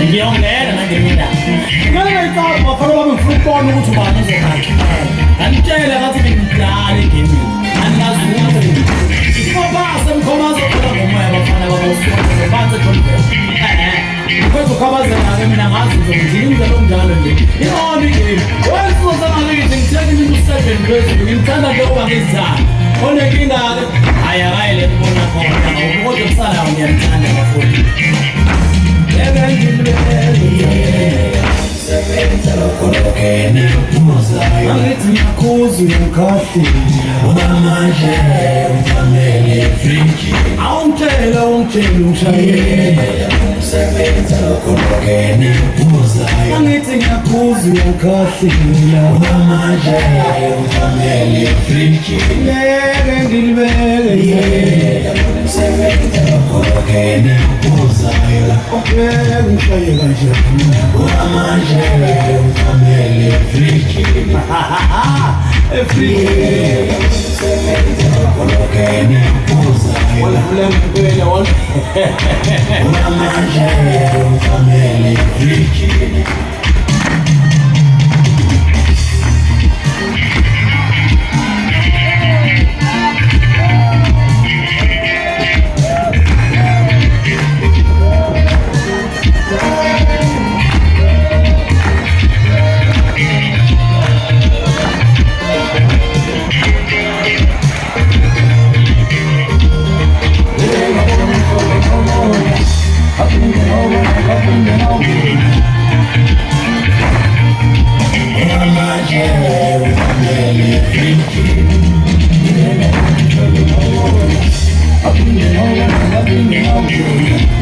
ngiyongena nangimina ngayicala bafana bami ngifuna ukubona ukuthi ubani uzokhathi ngitshela ngathi ngimdala egaming angazi ibabase mkhomazo phela ngomoya bafana babosuku bathi John kwethu khabazela ke mina ngazi ngizongidinga lo njalo nje iona igame wesizozama ngithi ngitheke into 7 grade ngimthanda njengoba ngizana onenkinga ke ayakayile kubona khona ngoba kusala ngiyamthanda kakhulu sebenza lokolokene uzayo angithi ngiyakhuza ukhathi manje utamele fringe awuntshela ungishayela sebenza lokolokene uzayo angithi ngiyakhuza ukhathi manje utamele fringe ngeke ngilibeke sebenza lokolokene uzayo ngishayela nje manje utamele fringe Afrique kolokene uzayo wala fulani wala manje utamele fringe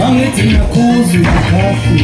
Angithi ngiyakhuza ukhathi